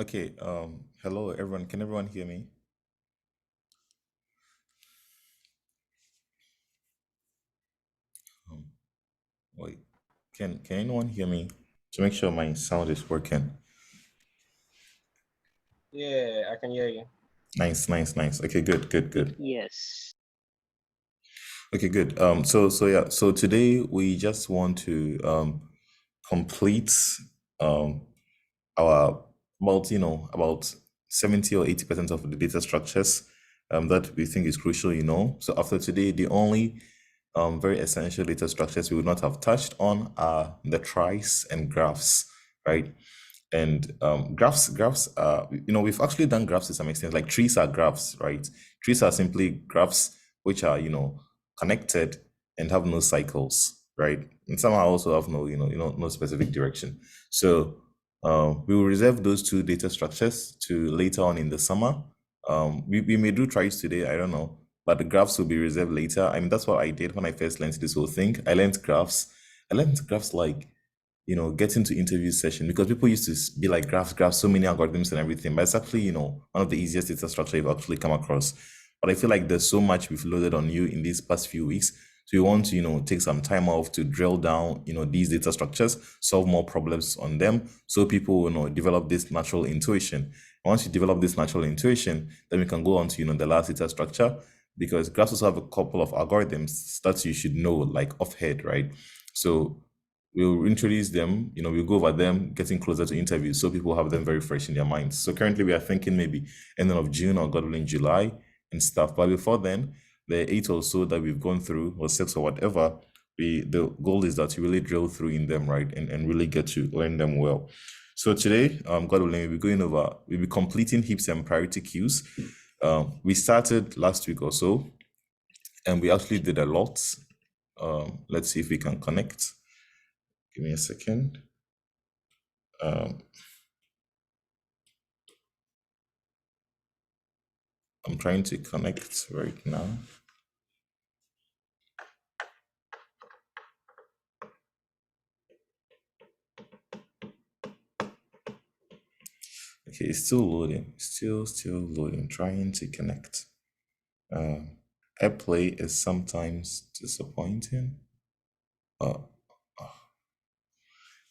Okay, hello everyone. Can everyone hear me? Um, wait, can anyone hear me? To make sure my sound is working. Yeah, I can hear you. Nice, nice, nice. Okay, good, good, good. Yes. Okay, good. So today we just want to complete um our about 70 or 80% of the data structures that we think is crucial. So after today, the only very essential data structures we would not have touched on are the tries and graphs, right? And graphs are, we've actually done graphs to some extent. Like trees are graphs, right? Trees are simply graphs which are, connected and have no cycles, right? And somehow also have no specific direction. So we will reserve those two data structures to later on in the summer. We may do tries today, I don't know, but the graphs will be reserved later. I mean, that's what I did when I first learned this whole thing. I learned graphs like, getting to interview session because people used to be like graphs, so many algorithms and everything. But it's actually, one of the easiest data structure you've actually come across. But I feel like there's so much we've loaded on you in these past few weeks. So you want to, take some time off to drill down, these data structures, solve more problems on them, so people, develop this natural intuition. Once you develop this natural intuition, then we can go on to, the last data structure, because graphs also have a couple of algorithms that you should know, like off head, right? So we'll introduce them, we'll go over them, getting closer to interviews, so people have them very fresh in their minds. So currently we are thinking maybe ending of June or God willing July and stuff. But before then, the 8 or so that we've gone through, or 6 or whatever, the goal is that you really drill through in them, right? And really get to learn them well. So today, God willing, we'll be completing heaps and priority queues. We started last week or so, and we actually did a lot. Let's see if we can connect. Give me a second. Um, I'm trying to connect right now. Okay, it's still loading. Still loading. Trying to connect. AirPlay is sometimes disappointing. Uh,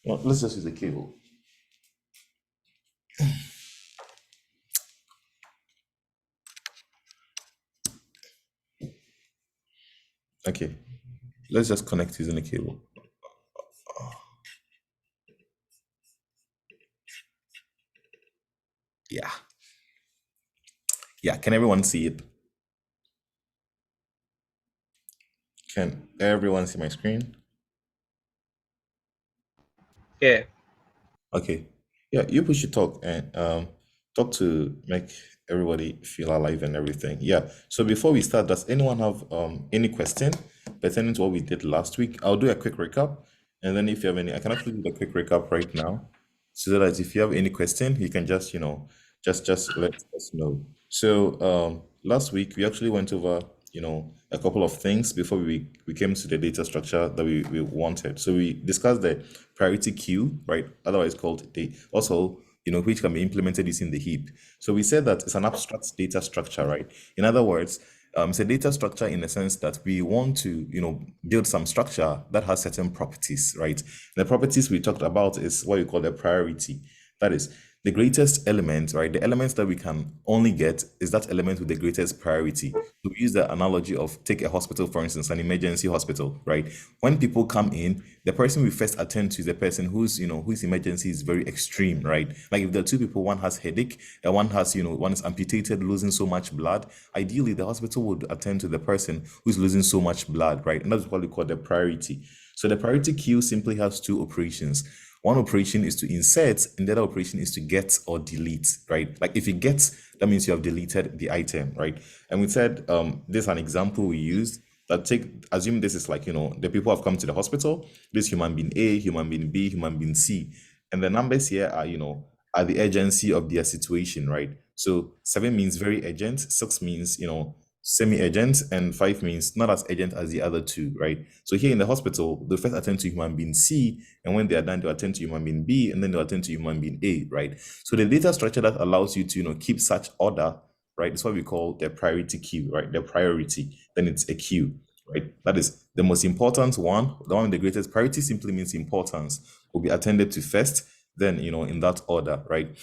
well, let's just use the cable. Okay, let's just connect using the cable. Yeah, yeah. Can everyone see it? Can everyone see my screen? Yeah. Okay. Yeah, you should talk and talk to make everybody feel alive and everything. Yeah. So before we start, does anyone have any question pertaining to what we did last week? I'll do a quick recap, and then if you have any, I can actually do a quick recap right now, so that if you have any question, you can just just let us know. So last week we actually went over a couple of things before we came to the data structure that we wanted. So we discussed the priority queue, right? Otherwise called the also which can be implemented using the heap. So we said that it's an abstract data structure, right? In other words, it's a data structure in the sense that we want to, build some structure that has certain properties, right? The properties we talked about is what we call the priority. That is the greatest element, right? The elements that we can only get is that element with the greatest priority. So we use the analogy of take a hospital, for instance, an emergency hospital, right? When people come in, the person we first attend to is the person whose emergency is very extreme, right? Like if there are two people, one has headache and one has, one is amputated, losing so much blood. Ideally, the hospital would attend to the person who's losing so much blood, right? And that's what we call the priority. So the priority queue simply has two operations. One operation is to insert, and the other operation is to get or delete, right? Like if you get, that means you have deleted the item, right? And we said this is an example we used that assume this is like, the people have come to the hospital, this human being A, human being B, human being C. And the numbers here are, are the urgency of their situation, right? So 7 means very urgent, 6 means, semi-urgent, and five means not as urgent as the other two, right? So here in the hospital, they first attend to human being C, and when they are done, they'll attend to human being B, and then they'll attend to human being A, right? So the data structure that allows you to, keep such order, right, is what we call the priority queue, right? The priority, then it's a queue, right? That is the most important one, the one with the greatest priority simply means importance, will be attended to first, then, in that order, right?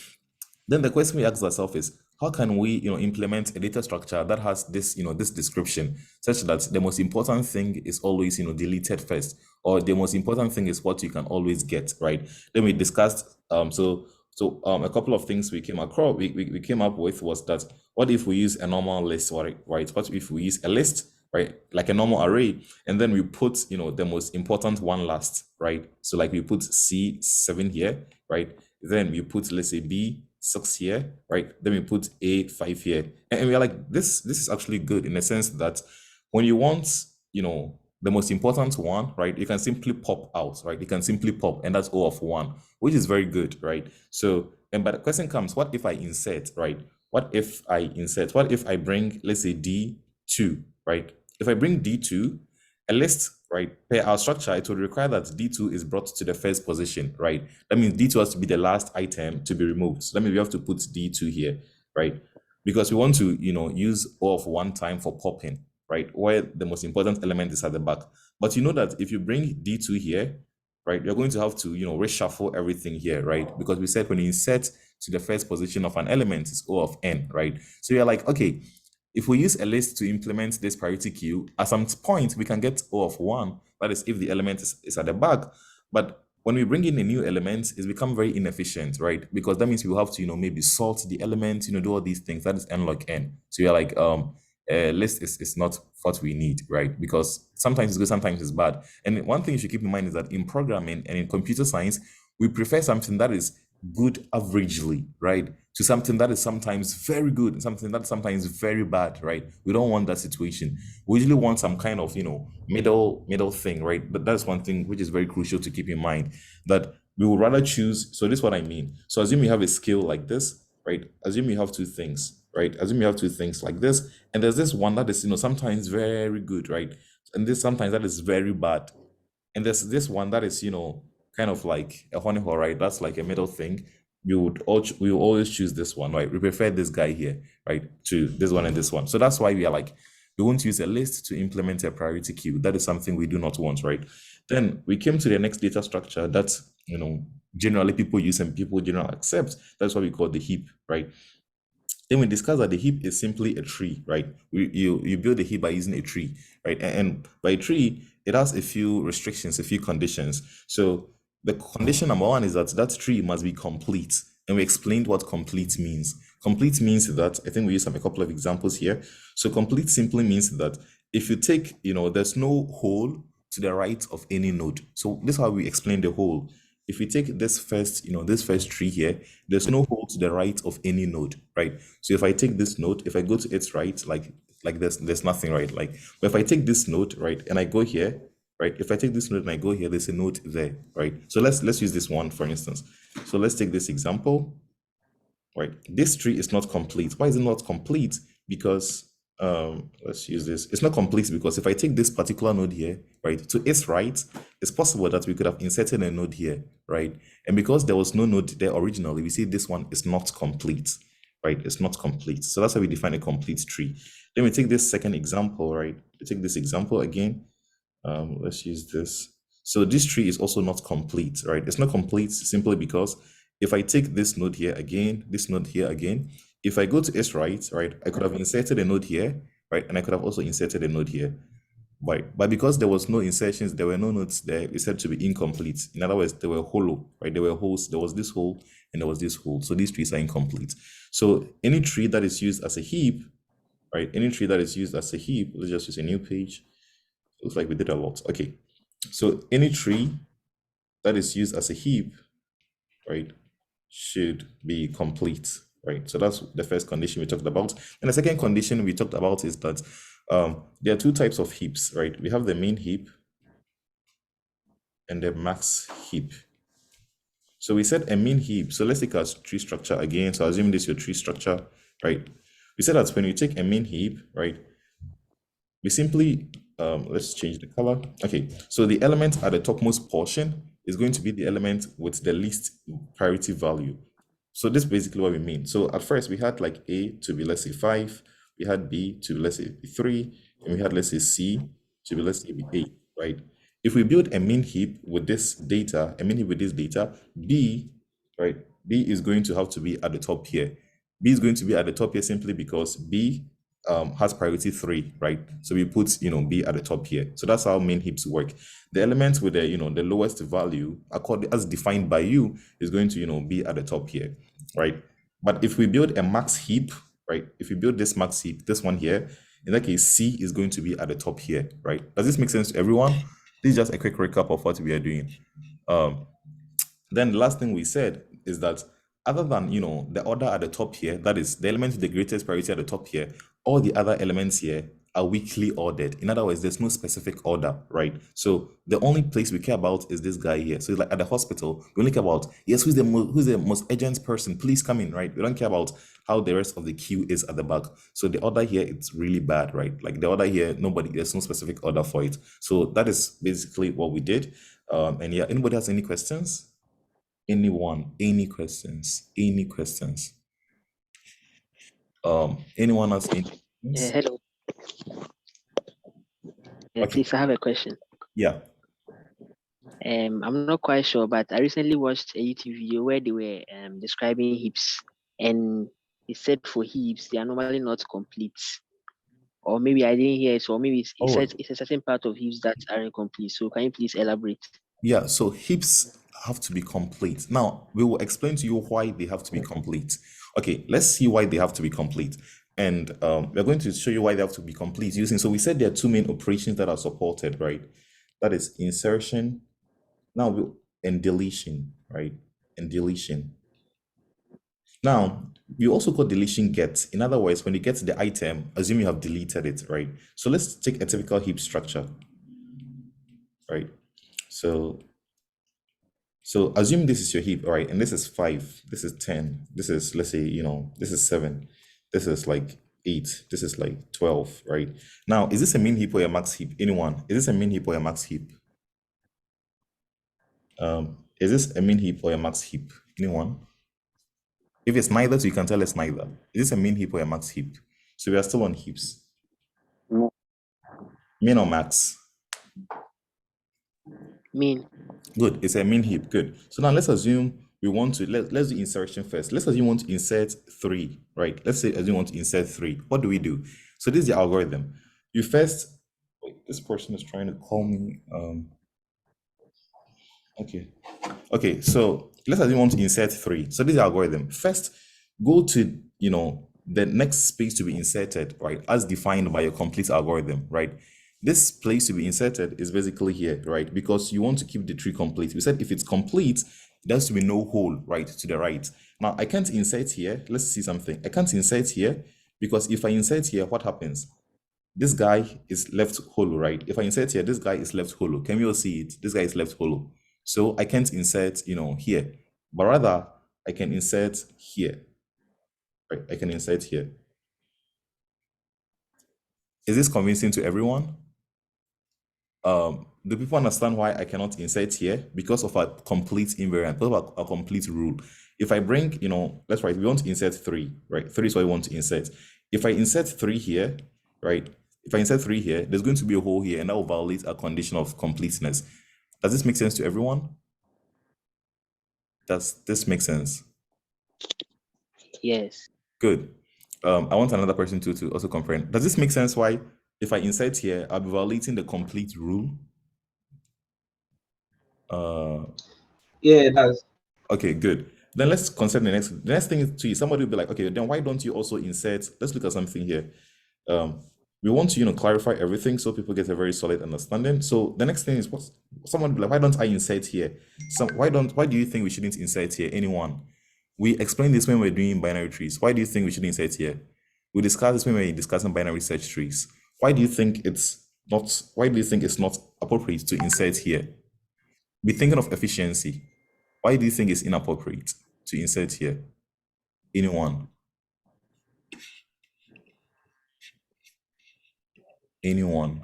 Then the question we ask ourselves is, how can we, implement a data structure that has this, this description, such that the most important thing is always, deleted first, or the most important thing is what you can always get, right? Then we discussed, a couple of things we came across, we came up with was that, what if we use a normal list, right? What if we use a list, right, like a normal array, and then we put, the most important one last, right? So like we put C7 here, right? Then we put, let's say, B6 here, right? Then we put A5 here. And we're like, this is actually good in the sense that when you want, the most important one, right, you can simply pop out, right? You can simply pop, and that's O of one, which is very good, right? So, but the question comes, what if I insert, right? What if I bring, let's say, D2, right? If I bring D2, a list, right, per our structure, it would require that D2 is brought to the first position, right? That means D2 has to be the last item to be removed. So that means we have to put D2 here, right? Because we want to, use O of one time for popping, right? Where the most important element is at the back. But you know that if you bring D2 here, right, you're going to have to, reshuffle everything here, right? Because we said when you insert to the first position of an element, it's O of n, right? So you're like, okay, if we use a list to implement this priority queue, at some point we can get O of one. That is if the element is at the back. But when we bring in a new element, it's become very inefficient, right? Because that means we will have to, maybe sort the element, do all these things. That is n log n. So you're like, a list is not what we need, right? Because sometimes it's good, sometimes it's bad. And one thing you should keep in mind is that in programming and in computer science, we prefer something that is good averagely, right? To something that is sometimes very good and something that's sometimes very bad, right? We don't want that situation. We usually want some kind of, middle thing, right? But that's one thing which is very crucial to keep in mind, that we would rather choose. So this is what I mean. So assume you have a skill like this, right? Assume you have two things, right? Assume you have two things like this, and there's this one that is, sometimes very good, right? And this sometimes that is very bad. And there's this one that is, kind of like a honey hole, right? That's like a middle thing. We will always choose this one, right? We prefer this guy here, right, to this one and this one. So that's why we are like, we won't use a list to implement a priority queue. That is something we do not want, right? Then we came to the next data structure that, generally people use and people generally accept. That's what we call the heap, right? Then we discussed that the heap is simply a tree, right? You build a heap by using a tree, right? And by a tree, it has a few restrictions, a few conditions. So the condition number one is that that tree must be complete. And we explained what complete means. Complete means that, I think we use a couple of examples here. So complete simply means that if you take, there's no hole to the right of any node. So this is how we explain the hole. If we take this first tree here, there's no hole to the right of any node, right? So if I take this node, if I go to its right, like there's nothing, right? Like, but if I take this node, right, and I go here, right? If I take this node and I go here, there's a node there, right? So let's use this one for instance. So let's take this example, right? This tree is not complete. Why is it not complete? Because let's use this. It's not complete because if I take this particular node here, right, to its right, it's possible that we could have inserted a node here, right? And because there was no node there originally, we see this one is not complete, right? It's not complete. So that's how we define a complete tree. Then we take this second example, right? We take this example again. Let's use this. So this tree is also not complete, right? It's not complete simply because if I take this node here again, this node here again, if I go to its right, I could have inserted a node here, right? And I could have also inserted a node here, right? But because there was no insertions, there were no nodes there, it's said to be incomplete. In other words, they were hollow, right? There were holes, there was this hole and there was this hole. So these trees are incomplete. So any tree that is used as a heap, right? Any tree that is used as a heap, let's just use a new page. Looks like we did a lot. Okay. So any tree that is used as a heap, right, should be complete, right? So that's the first condition we talked about. And the second condition we talked about is that there are two types of heaps, right? We have the main heap and the max heap. So we said a mean heap. So let's take our tree structure again. So assume this is your tree structure, right? We said that when you take a mean heap, right, we simply let's change the color. Okay, so the element at the topmost portion is going to be the element with the least priority value. So this is basically what we mean. So at first we had like A to be, let's say, 5, we had B to, let's say, be 3, and we had, let's say, C to be, let's say, be 8, right? If we build a min heap with this data, a min heap with this data, B, right, B is going to have to be at the top here. B is going to be at the top here simply because B has priority 3, right? So we put, B at the top here. So that's how main heaps work. The element with the, the lowest value, according as defined by you, is going to, be at the top here, right? But if we build a max heap, right? If we build this max heap, this one here, in that case, C is going to be at the top here, right? Does this make sense to everyone? This is just a quick recap of what we are doing. Um, then the last thing we said is that other than the order at the top here, that is the element with the greatest priority at the top here, all the other elements here are weakly ordered. In other words, there's no specific order, right? So the only place we care about is this guy here. So it's like at the hospital, we only care about, yes, who's the most urgent person? Please come in, right? We don't care about how the rest of the queue is at the back. So the order here, it's really bad, right? Like the order here, there's no specific order for it. So that is basically what we did. And yeah, anybody has any questions? Anyone, any questions? Any questions? Anyone has any Yeah, questions? hello. Okay, Please, I have a question. yeah. I'm not quite sure, but I recently watched a YouTube video where they were describing hips, and it said for hips they are normally not complete, or maybe I didn't hear it, or maybe it Oh, says it's a certain part of hips that are incomplete. So can you please elaborate? yeah. So hips have to be complete. Now, we will explain to you why they have to be complete. Okay, let's see why they have to be complete. And we're going to show you why they have to be complete using. So we said there are two main operations that are supported, right? That is insertion now and deletion, right? And deletion. Now, we also call deletion get. In other words, when you get the item, assume you have deleted it, right? So let's take a typical heap structure, right? So assume this is your heap, all right? And this is 5, this is 10, this is, let's say, this is 7, this is like 8, this is like 12, right? Now, is this a min heap or a max heap? Anyone? Is this a min heap or a max heap? Is this a min heap or a max heap? Anyone? If it's neither, so you can tell us neither. Is this a min heap or a max heap? So we are still on heaps. Min or max? Mean. Good. It's a min heap. Good. So now let's assume we want to let's do insertion first. Let's assume we want to insert 3, right? Let's say assume we want to insert 3. What do we do? So this is the algorithm. You first wait, this person is trying to call me. Okay. Okay, so let's assume we want to insert 3. So this is the algorithm. First, go to the next space to be inserted, right? As defined by your complete algorithm, right? This place to be inserted is basically here, right? Because you want to keep the tree complete. We said if it's complete, there has to be no hole, right, to the right. Now I can't insert here. Let's see something. I can't insert here because if I insert here, what happens? This guy is left hollow, right? If I insert here, this guy is left hollow. Can we all see it? This guy is left hollow. So I can't insert, here, but rather I can insert here, right? I can insert here. Is this convincing to everyone? Do people understand why I cannot insert here? Because of a complete invariant, because of a complete rule. If I bring, let's write, we want to insert 3, right? 3 is what we want to insert. If I insert 3 here, right? If I insert 3 here, there's going to be a hole here, and that will violate a condition of completeness. Does this make sense to everyone? Does this make sense? Yes. Good. I want another person to also comprehend. Does this make sense why if I insert here, I'll be violating the complete rule? Yeah, it does. Okay, good. Then let's consider the next thing is to you. Somebody will be like, okay, then why don't you also insert? Let's look at something here. We want to clarify everything so people get a very solid understanding. So the next thing is what someone will be like, why don't I insert here? Why do you think we shouldn't insert here? Anyone? We explained this when we're doing binary trees. Why do you think we should insert here? We discussed this when we're discussing binary search trees. Why do you think it's not appropriate to insert here? Be thinking of efficiency. Why do you think it's inappropriate to insert here? Anyone? Anyone?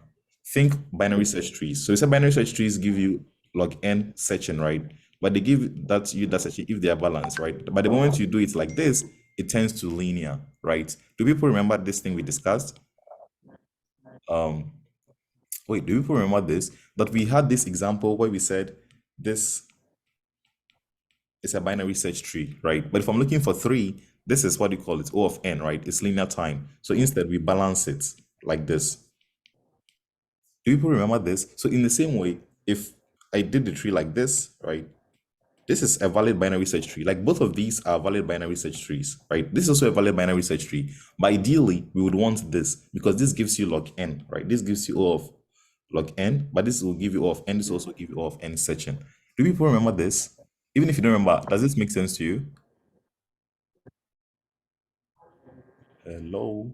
Think binary search trees. So you said binary search trees give you log n searching, right? But they give that you that searching if they are balanced, right? But the moment you do it like this, it tends to linear, right? Do people remember this thing we discussed? Um, Wait, do people remember this? That we had this example where we said this is a binary search tree, right? But if I'm looking for three, this is what you call it, O of n, right? It's linear time. So instead we balance it like this. Do people remember this? So in the same way, if I did the tree like this, right? This is a valid binary search tree. Like both of these are valid binary search trees, right? This is also a valid binary search tree. But ideally, we would want this because this gives you log n, right? This gives you O of log n, but this will give you O of n. This will also give you O of n searching. Do people remember this? Even if you don't remember, does this make sense to you? Hello?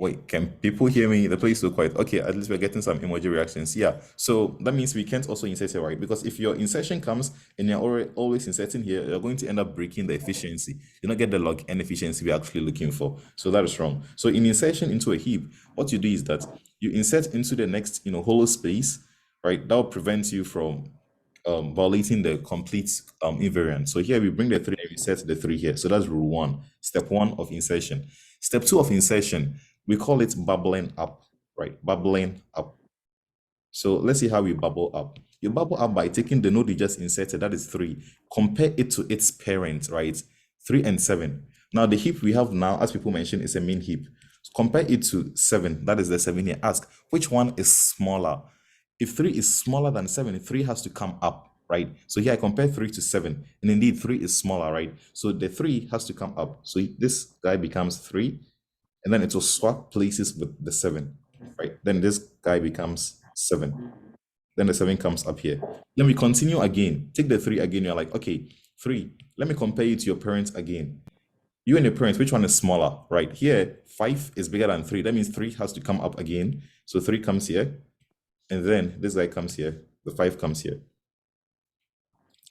Wait, can people hear me? The place is so quiet. Okay, at least we're getting some emoji reactions. Yeah, so that means we can't also insert here, right? Because if your insertion comes and you're always inserting here, you're going to end up breaking the efficiency. You don't get the log n efficiency we're actually looking for. So that is wrong. So in insertion into a heap, what you do is that you insert into the next, hollow space, right? That will prevent you from violating the complete invariant. So here we bring the three and we set the three here. So that's rule one, step one of insertion. Step two of insertion, we call it bubbling up, right? Bubbling up. So let's see how we bubble up. You bubble up by taking the node you just inserted, that is 3, compare it to its parent, right? 3 and 7. Now the heap we have now, as people mentioned, is a mean heap. So compare it to 7, that is the 7 here. Ask, which one is smaller? If 3 is smaller than 7, 3 has to come up, right? So here I compare 3 to 7, and indeed 3 is smaller, right? So the 3 has to come up. So this guy becomes 3, and then it will swap places with the 7, right? Then this guy becomes 7. Then the 7 comes up here. Then we continue again. Take the 3 again. You're like, okay, 3. Let me compare you to your parents again. You and your parents, which one is smaller, right? Here, 5 is bigger than 3. That means 3 has to come up again. So 3 comes here. And then this guy comes here. The 5 comes here.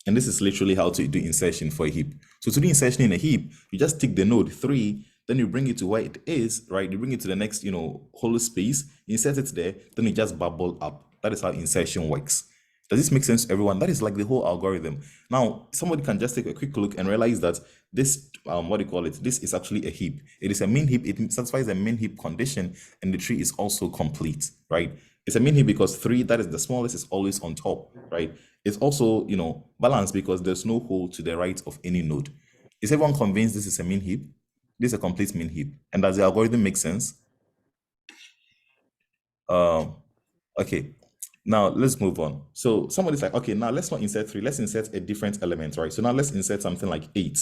And this is literally how to do insertion for a heap. So to do insertion in a heap, you just take the node 3, then you bring it to where it is, right? You bring it to the next, hollow space, insert it there, then you just bubble up. That is how insertion works. Does this make sense to everyone? That is like the whole algorithm. Now, somebody can just take a quick look and realize that this, what do you call it? This is actually a heap. It is a min heap. It satisfies a min heap condition, and the tree is also complete, right? It's a min heap because 3, that is the smallest, is always on top, right? It's also, balanced because there's no hole to the right of any node. Is everyone convinced this is a min heap? This is a complete min heap. And does the algorithm make sense? Okay, now let's move on. So somebody's like, okay, now let's not insert 3, let's insert a different element, right? So now let's insert something like 8,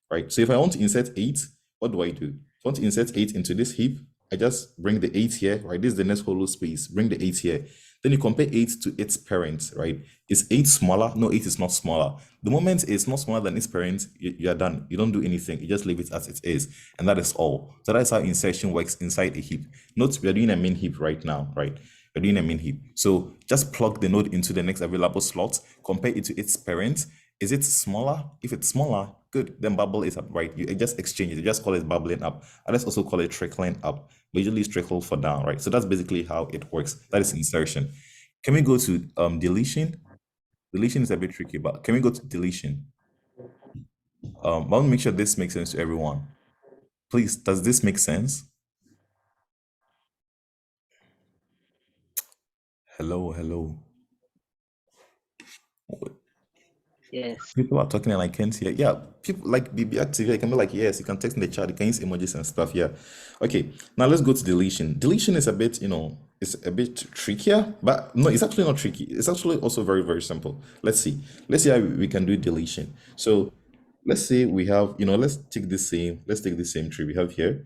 right? So if I want to insert 8, what do? If I want to insert 8 into this heap, I just bring the 8 here, right? This is the next hollow space, bring the 8 here. Then you compare 8 to its parent, right? Is 8 smaller? No, 8 is not smaller. The moment it's not smaller than its parent, you are done. You don't do anything. You just leave it as it is. And that is all. So that's how insertion works inside a heap. Note we are doing a min heap right now, right? We're doing a min heap. So just plug the node into the next available slot, compare it to its parent. Is it smaller? If it's smaller, good, then bubble it up, right? You just exchange it. You just call it bubbling up. And let's also call it trickling up. We usually trickle for down, right? So that's basically how it works. That is insertion. Can we go to deletion? Deletion is a bit tricky, but can we go to deletion? I want to make sure this makes sense to everyone. Please, does this make sense? Hello, hello. Yes. People are talking and I can't hear. Yeah, people like be active. You can be like, yes, you can text in the chat, you can use emojis and stuff. Yeah. Okay, now let's go to deletion. Deletion is a bit, it's a bit trickier, but no, it's actually not tricky. It's actually also very, very simple. Let's see. Let's see how we can do deletion. So let's say we have, let's take the same tree we have here.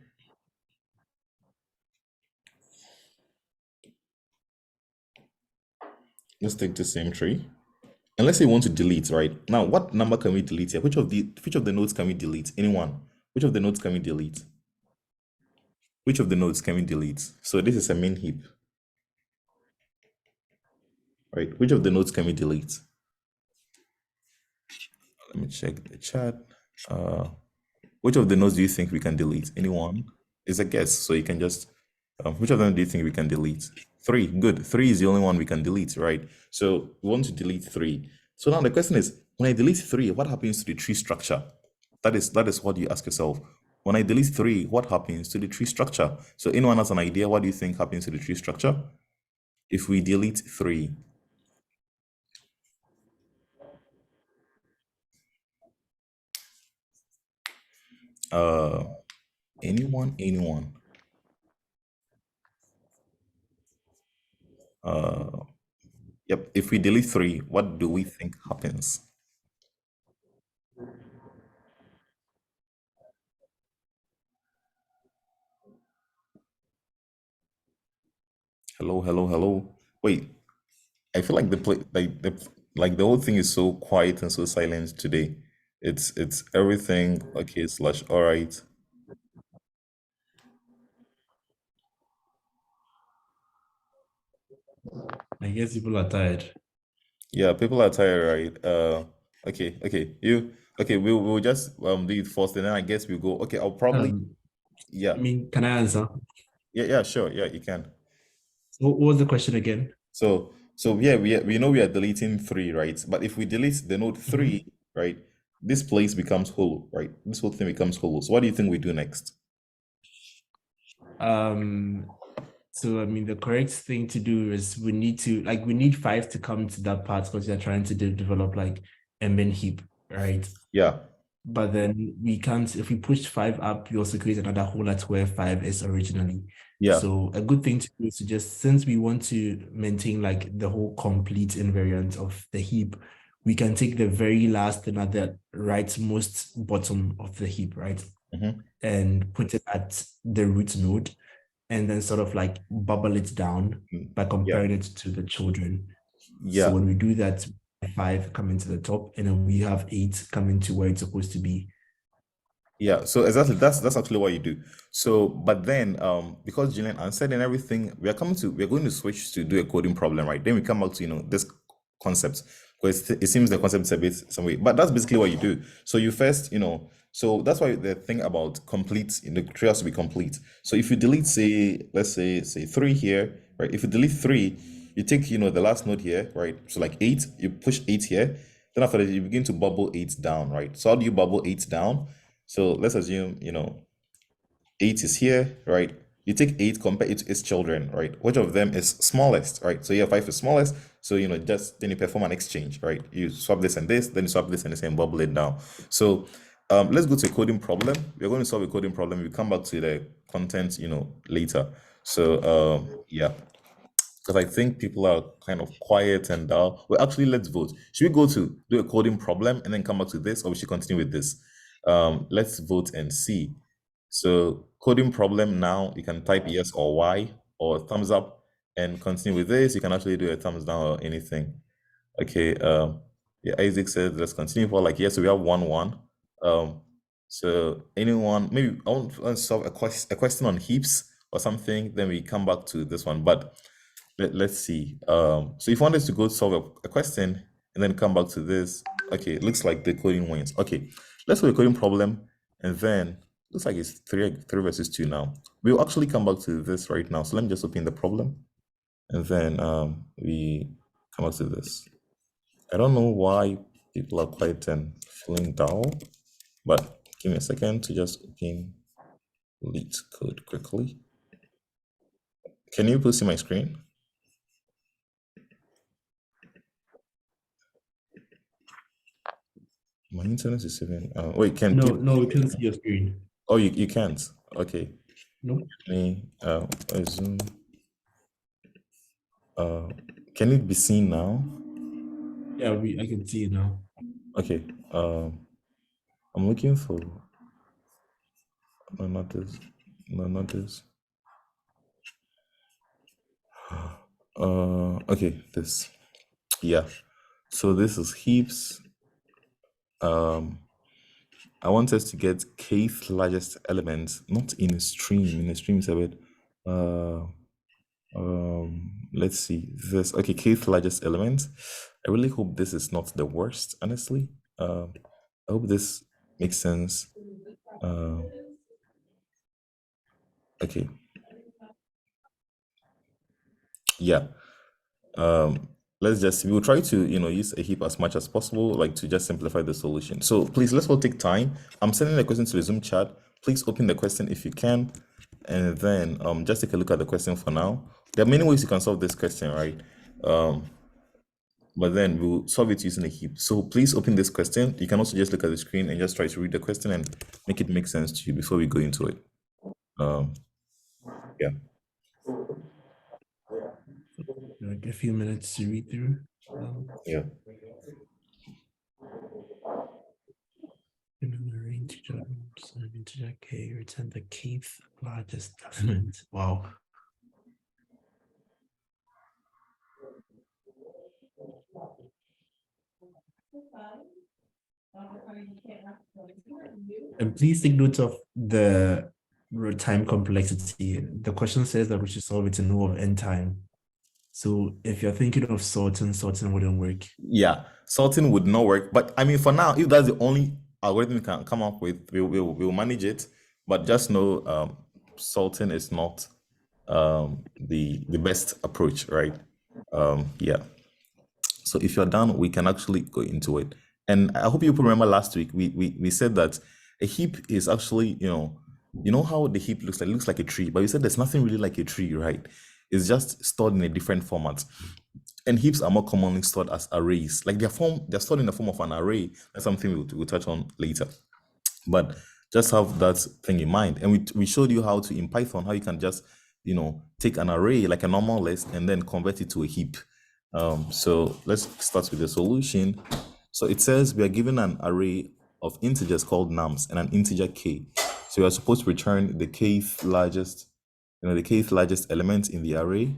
Let's take the same tree. And let's say we want to delete, right? Now, what number can we delete here? Which of the nodes can we delete? Anyone? Which of the nodes can we delete? Which of the nodes can we delete? So this is a min heap, right? Which of the nodes can we delete? Let me check the chat. Which of the nodes do you think we can delete? Anyone? It's a guess, so you can just which of them do you think we can delete? Three. Good. Three is the only one we can delete, right? So we want to delete three. So now the question is, when I delete three, what happens to the tree structure? That is what you ask yourself. When I delete three, what happens to the tree structure? So anyone has an idea? What do you think happens to the tree structure if we delete three? Uh, anyone? Anyone? Uh, yep. If we delete three, what do we think happens? Hello, hello, hello. Wait, I feel like the play, like the whole thing is so quiet and so silent today. It's everything okay slash all right. I guess people are tired. Yeah, people are tired, right? Okay, okay. You okay? We'll just do it first, and then I guess we'll go. Okay, I'll probably Um, yeah can I answer? yeah sure yeah you can. What was the question again? So yeah we know we are deleting three, right? But if we delete the node Mhm. three, right, this place becomes hollow, right? This whole thing becomes hollow. So what do you think we do next? Um, so the correct thing to do is we need five to come to that part because you're trying to develop like a main heap, right? Yeah. But then we can't, if we push five up, we also create another hole at where five is originally. Yeah. So a good thing to do is to just, since we want to maintain like the whole complete invariant of the heap, we can take the very last thing at the rightmost bottom of the heap, right? Mm-hmm. And put it at the root node and then sort of like bubble it down by Yeah. comparing it to the children. So Yeah. when we do that, five coming to the top, and then we have eight coming to where it's supposed to be. Yeah, so exactly that's actually what you do. So, but then because Gillian answered and everything, we're going to switch to do a coding problem, right? Then we come back to this concept because it seems the concept is a bit some way, but that's basically what you do. So you first, so that's why the thing about complete, the tree has to be complete. So if you delete, say, let's say three here, right? If you delete three, you take the last node here, right? So like eight, you push eight here. Then after that, you begin to bubble eight down, right? So how do you bubble eight down? So let's assume, 8 is here, right? You take 8, compare it to its children, right? Which of them is smallest, right? So yeah, 5 is smallest. So, just then you perform an exchange, right? You swap this and this, then you swap this and this and bubble it down. So let's go to a coding problem. We're going to solve a coding problem. We come back to the content, later. So yeah, because I think people are kind of quiet and well, actually, let's vote. Should we go to do a coding problem and then come back to this, or we should continue with this? Let's vote and see. So, coding problem now, you can type yes or Y or thumbs up and continue with this. You can actually do a thumbs down or anything. Okay. Yeah, Isaac said let's continue for like yes, so we have 1-1. So anyone maybe I want to solve a question on heaps or something, then we come back to this one. But let's see. So if you want us to go solve a question and then come back to this, okay, it looks like the coding wins. Okay, let's solve a coding problem, and then looks like it's three versus two now. We'll actually come back to this right now. So let me just open the problem, and then we come back to this. I don't know why people are quiet and feeling dull, but give me a second to just open lead code quickly. Can you please see my screen? My internet is even. Wait, can No, people? no, we can't see your screen. Oh, you can't. Okay. No. Me. Zoom. Uh, can it be seen now? Yeah, I can see it now. Okay. I'm looking for. No, not this. No, not this. Okay, this. Yeah. So this is heaps. I want us to get kth largest element, not in a stream. In a stream is a bit. Let's see this. Okay, kth largest element. I really hope this is not the worst, honestly. I hope this makes sense. Okay. Yeah. Let's just we'll try to use a heap as much as possible, like to just simplify the solution. So please let's all take time. I'm sending the question to the Zoom chat. Please open the question if you can, and then just take a look at the question for now. There are many ways you can solve this question, right? But then we'll solve it using a heap. So please open this question. You can also just look at the screen and just try to read the question and make it make sense to you before we go into it. Yeah. Like a few minutes to read through. Yeah. Integer k, return the kth largest element. Wow. And please take note of the time complexity. The question says that we should solve it in O of n time. So if you're thinking of sorting wouldn't work. Yeah, sorting would not work. But I mean, for now, if that's the only algorithm we can come up with, we'll manage it. But just know, sorting is not the best approach, right? Yeah. So if you're done, we can actually go into it. And I hope you remember last week we said that a heap is actually, you know how the heap looks like? It looks like a tree, but we said there's nothing really like a tree, right? It's just stored in a different format. And heaps are more commonly stored as arrays. Like they're stored in the form of an array. That's something we'll touch on later. But just have that thing in mind. And we showed you how to, in Python, how you can just, take an array like a normal list and then convert it to a heap. So let's start with the solution. So it says we are given an array of integers called nums and an integer k. So we are supposed to return the kth largest, the kth largest element in the array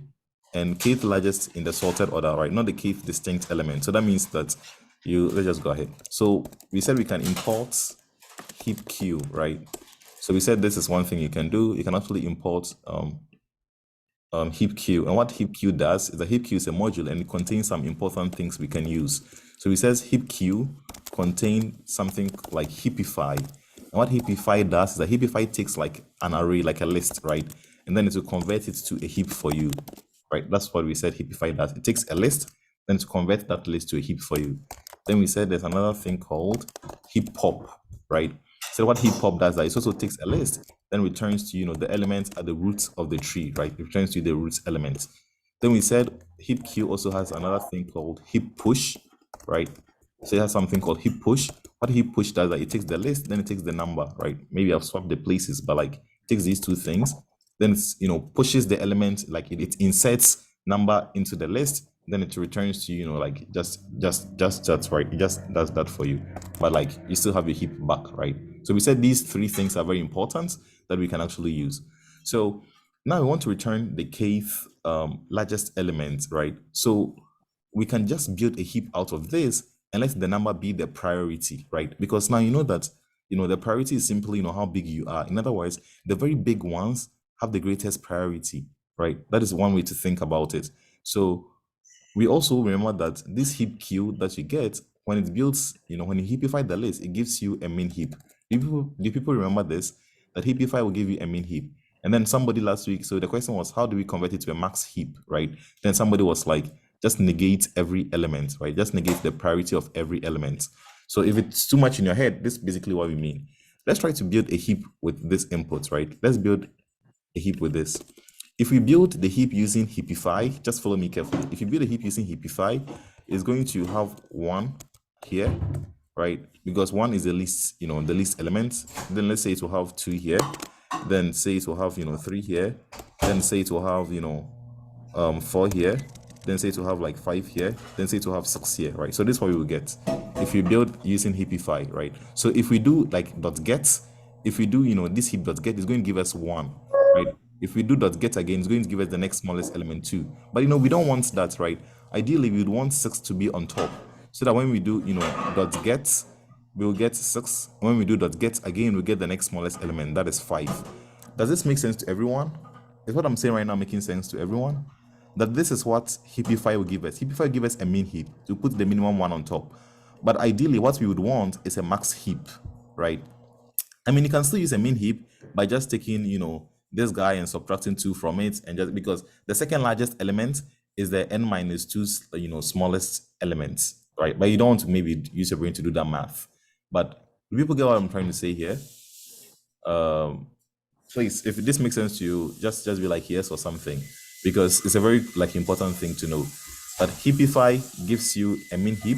and kth largest in the sorted order, right? Not the kth distinct element. So that means that let's just go ahead. So we said we can import heap q, right? So we said this is one thing you can do. You can actually import heap q, and what heap q does is that heap q is a module and it contains some important things we can use. So it says heap q contain something like heapify, and what heapify does is that heapify takes like an array, like a list, right, and then it will convert it to a heap for you, right? That's what we said heapify does. It takes a list, then to convert that list to a heap for you. Then we said there's another thing called heap pop, right? So what heap pop does, that it also takes a list, then returns to the elements at the roots of the tree, right? It returns to the roots elements. Then we said heap q also has another thing called heap push, right? So it has something called heap push. What heap push does, that it takes the list, then it takes the number, right? Maybe I've swapped the places, but like it takes these two things, then it's pushes the element, like it inserts number into the list, then it returns to like just that, right? It just does that for you, but like you still have a heap back, right? So we said these three things are very important that we can actually use. So now we want to return the kth largest element, right? So we can just build a heap out of this and let the number be the priority, right? Because now you know that the priority is simply how big you are. In other words, the very big ones have the greatest priority, right? That is one way to think about it. So we also remember that this heap q that you get when it builds, when you heapify the list, it gives you a min heap. Do people remember this? That heapify will give you a min heap. And then somebody last week, so the question was, how do we convert it to a max heap, right? Then somebody was like, just negate every element, right? Just negate the priority of every element. So if it's too much in your head, this is basically what we mean. Let's try to build a heap with this input, right? Let's build a heap with this. If we build the heap using heapify, just follow me carefully. If you build a heap using heapify, it's going to have 1 here, right? Because 1 is the least, the least element. Then let's say it will have 2 here. Then say it will have, 3 here. Then say it will have, 4 here. Then say it will have like 5 here. Then say it will have 6 here, right? So this is what we will get if you build using heapify, right? So if we do like .get, if we do, this heap .get is going to give us 1, right? If we do .get again, it's going to give us the next smallest element 2. But we don't want that, right? Ideally, we would want 6 to be on top, so that when we do, .get, we'll get 6. When we do .get again, we get the next smallest element, that is 5. Does this make sense to everyone? Is what I'm saying right now making sense to everyone? That this is what heapify will give us. Heapify will give us a min heap to put the minimum 1 on top. But ideally, what we would want is a max heap, right? I mean, you can still use a min heap by just taking, this guy and subtracting 2 from it, and just because the second largest element is the n minus 2, smallest elements, right? But you don't want to maybe use your brain to do that math. But do people get what I'm trying to say here? Please, if this makes sense to you, just be like yes or something, because it's a very important thing to know that heapify gives you a min heap.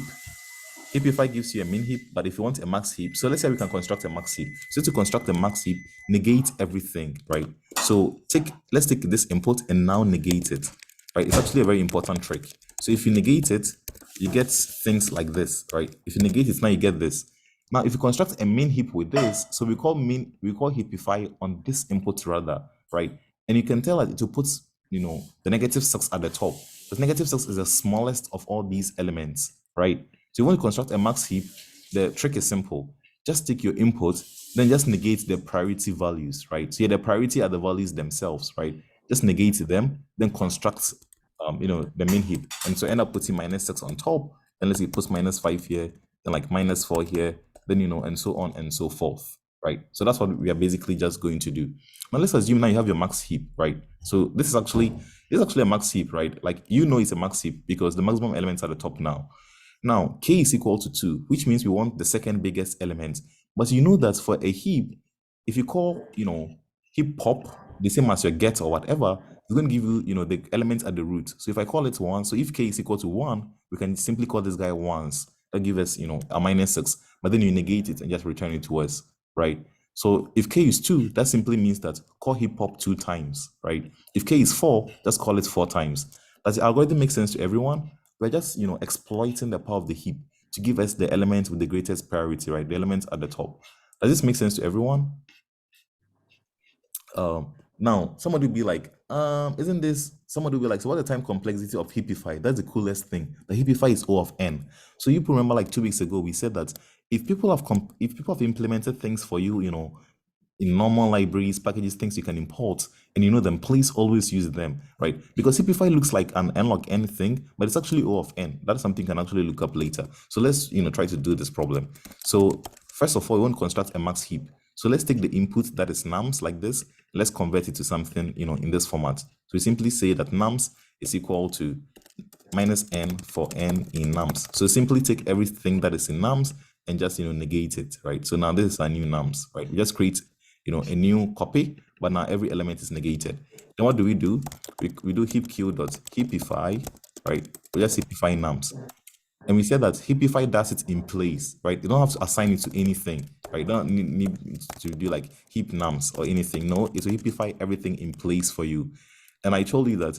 Heapify gives you a min heap, but if you want a max heap, so let's say we can construct a max heap. So to construct a max heap, negate everything, right? So let's take this input and now negate it, right? It's actually a very important trick. So if you negate it, you get things like this, right? If you negate it, now you get this. Now, if you construct a min heap with this, so we call heapify on this input rather, right? And you can tell that it will put, the -6 at the top. The -6 is the smallest of all these elements, right? So you want to construct a max heap, the trick is simple. Just take your input, then just negate the priority values, right? So the priority are the values themselves, right? Just negate them, then construct, the min heap. And so end up putting -6 on top, then let's say put -5 here, then like -4 here, then, and so on and so forth, right? So that's what we are basically just going to do. Now let's assume now you have your max heap, right? So this is actually a max heap, right? Like, it's a max heap because the maximum elements are at the top now. Now, k is equal to 2, which means we want the second biggest element. But you know that for a heap, if you call, heap pop, the same as your get or whatever, it's going to give you, the elements at the root. So if I call it 1, so if k is equal to 1, we can simply call this guy 1s. That gives us, a -6. But then you negate it and just return it to us, right? So if k is 2, that simply means that call heap pop 2 times, right? If k is 4, just call it 4 times. Does the algorithm make sense to everyone? We're just, exploiting the power of the heap to give us the element with the greatest priority, right? The elements at the top. Does this make sense to everyone? Now, somebody will be like, isn't this, somebody will be like, so what's the time complexity of heapify? That's the coolest thing. The heapify is O of n. So you remember like 2 weeks ago, we said that if people have implemented things for you, in normal libraries, packages, things you can import, and them, please always use them, right? Because heapify looks like an n log n thing, but it's actually O of n. That's something you can actually look up later. So let's, try to do this problem. So first of all, we want to construct a max heap. So let's take the input that is nums like this. Let's convert it to something, in this format. So we simply say that nums is equal to -n for n in nums. So simply take everything that is in nums and just, negate it, right? So now this is our new nums, right? We just create, a new copy, but now every element is negated. Then what do? We do heapq.heapify, right? We just heapify nums. And we said that heapify does it in place, right? You don't have to assign it to anything, right? You don't need to do like heap nums or anything. No, it will heapify everything in place for you. And I told you that,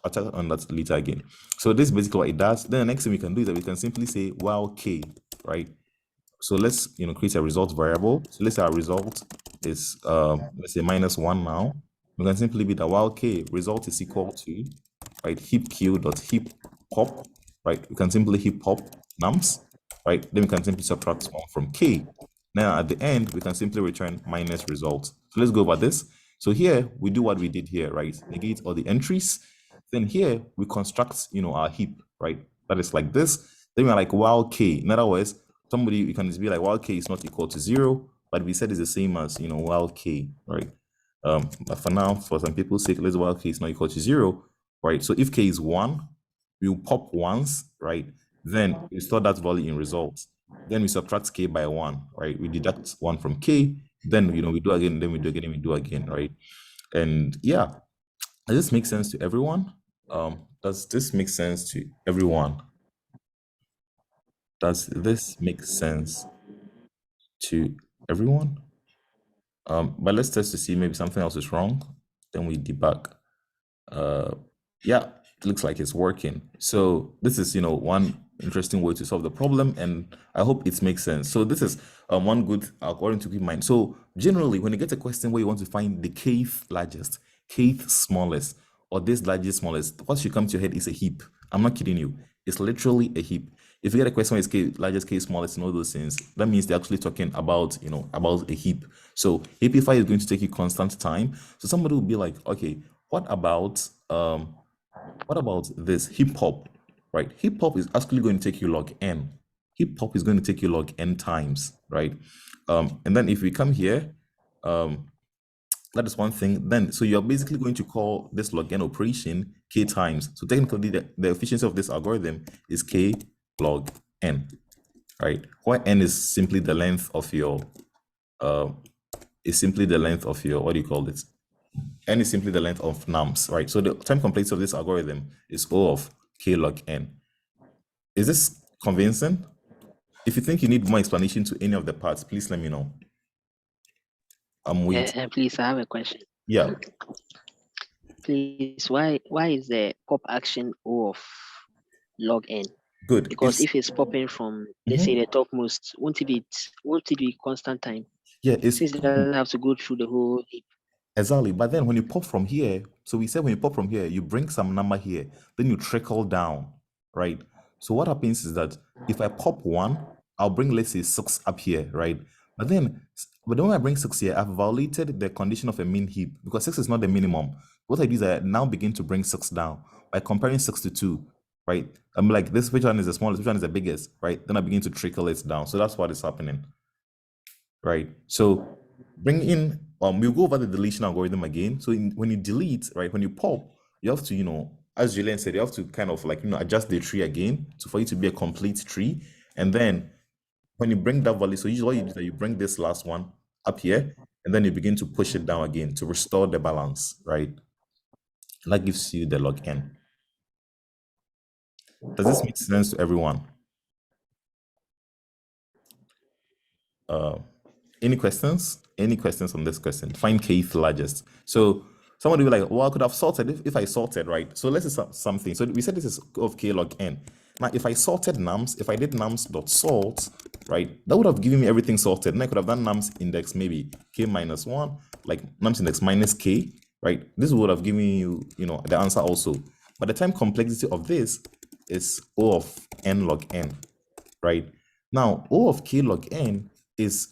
I'll touch on that later again. So this is basically what it does. Then the next thing we can do is that we can simply say while k, right? So let's create a result variable. So let's say our result is let's say -1 now. We can simply be that while k result is equal to, right, heapq.heap pop, right? We can simply heap pop nums, right? Then we can simply subtract 1 from k. Now at the end we can simply return minus result. So let's go over this. So here we do what we did here, right? Negate all the entries. Then here we construct our heap, right? That is like this. Then we're like while k. In other words, you can just be like while k is not equal to 0, but we said it's the same as while k, right? But for now, for some people's sake, let's while k is not equal to 0, right? So if k is 1, we will pop once, right? Then we store that value in results. Then we subtract k by 1, right? We deduct 1 from k. Then we do again. Then we do again. And we do again, right? And yeah, does this make sense to everyone? Does this make sense to everyone? Does this make sense to everyone? But let's test to see maybe something else is wrong. Then we debug. Yeah, it looks like it's working. So this is one interesting way to solve the problem, and I hope it makes sense. So this is one good according to keep in mind. So generally, when you get a question where you want to find the kth largest, kth smallest, or this largest smallest, what should come to your head is a heap. I'm not kidding you. It's literally a heap. If you get a question where it's k largest, k smallest, and all those things, that means they're actually talking about about a heap. So heapify is going to take you constant time. So somebody will be like, okay, what about this heap hop, right? Heap hop is actually going to take you log n. Heap hop is going to take you log n times, right? And then if we come here, That is one thing. Then, so you're basically going to call this log n operation k times. So technically, the efficiency of this algorithm is k log n, right? Where n is simply the length of your, what do you call it? N is simply the length of nums, right? So the time complexity of this algorithm is O of k log n. Is this convincing? If you think you need more explanation to any of the parts, please let me know. I'm waiting. Please, I have a question. Yeah, Please, why is the pop action O of log n? good. Because if it's popping from, let's say, the topmost, won't it be constant time? Yeah, it's Since it doesn't have to go through the whole heap. exactly. But then when you pop from here, so we said when you pop from here, you bring some number here, then you trickle down, right? So what happens is that if I pop one, I'll bring, let's say, 6 up here, right? But then when I bring 6 here, I've violated the condition of a mean heap because 6 is not the minimum. What I do is I now begin to bring 6 down by comparing 6 to 2, right? I'm like, this which one is the smallest, which one is the biggest, right? Then I begin to trickle it down. So that's what is happening, right? So bring in, we'll go over the deletion algorithm again. So when you delete, right, when you pop, you have to, as Julian said, you have to kind of like, adjust the tree again for it to be a complete tree. And then when you bring that value, so usually what you do is that you bring this last one up here, and then you begin to push it down again to restore the balance, right? And that gives you the log n. Does this make sense to everyone? Any questions? Any questions on this question? Find kth largest. So someone will be like, well, I could have sorted if I sorted, right? So let's say something. So we said this is of k log n. Now, if I sorted nums, if I did nums.sort, right, that would have given me everything sorted. And I could have done nums index maybe k minus 1, like nums index minus k, right? This would have given you, the answer also. But the time complexity of this is O of n log n, right? Now, O of k log n is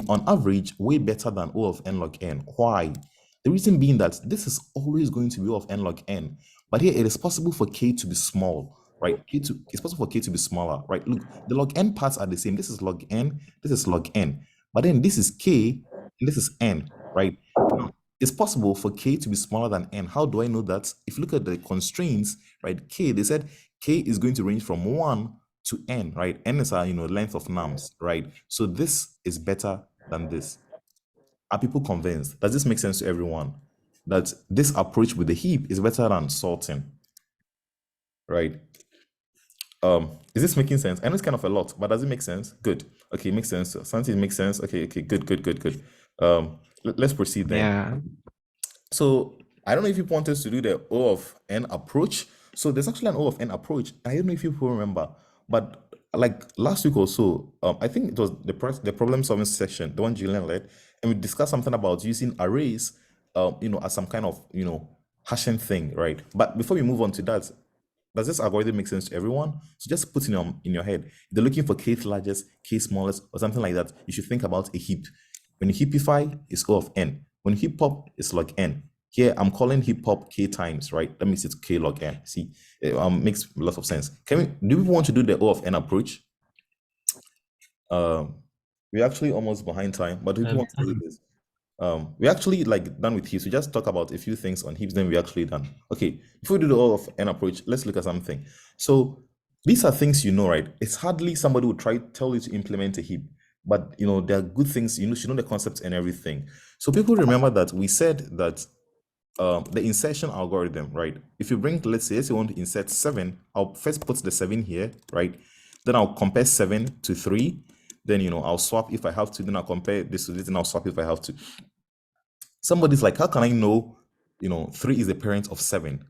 on average way better than O of n log n. Why? The reason being that this is always going to be O of n log n, but here it is possible for k to be small, right? It's possible for k to be smaller, right? Look, the log n parts are the same. This is log n, this is log n, but then this is k and this is n, right? Now, it's possible for k to be smaller than n. How do I know that? If you look at the constraints, right? K, they said k is going to range from 1 to n, right? N is our, length of nums, right? So this is better than this. Are people convinced? Does this make sense to everyone? That this approach with the heap is better than sorting, right? Is this making sense? I know it's kind of a lot, but does it make sense? Good. Okay, makes sense. Something makes sense. Okay, good. Let's proceed then. Yeah. So I don't know if you want us to do the O of n approach. So there's actually an O of n approach. I don't know if you remember, but like last week or so, I think it was the problem solving section, the one Julian led, and we discussed something about using arrays, as some kind of hashing thing, right? But before we move on to that, does this algorithm make sense to everyone? So just put in your head, if they're looking for k largest, k smallest, or something like that, you should think about a heap. When you heapify, it's O of n. When you heap pop, it's log n. Here, I'm calling heap pop k times, right? That means it's k log n. See, it makes a lot of sense. Do people want to do the O of n approach? We're actually almost behind time, but we want to do this. We're actually done with heaps. We just talk about a few things on heaps, then we're actually done. Okay, before we do the O of n approach, let's look at something. So these are things right? It's hardly somebody would tell you to implement a heap, but there are good things, you should know the concepts and everything. So people remember that we said that the insertion algorithm, right? If you bring, let's say you want to insert 7, I'll first put the 7 here, right? Then I'll compare 7 to 3. Then, I'll swap if I have to. Then I'll compare this to this, and I'll swap if I have to. Somebody's like, how can I know, 3 is the parent of 7,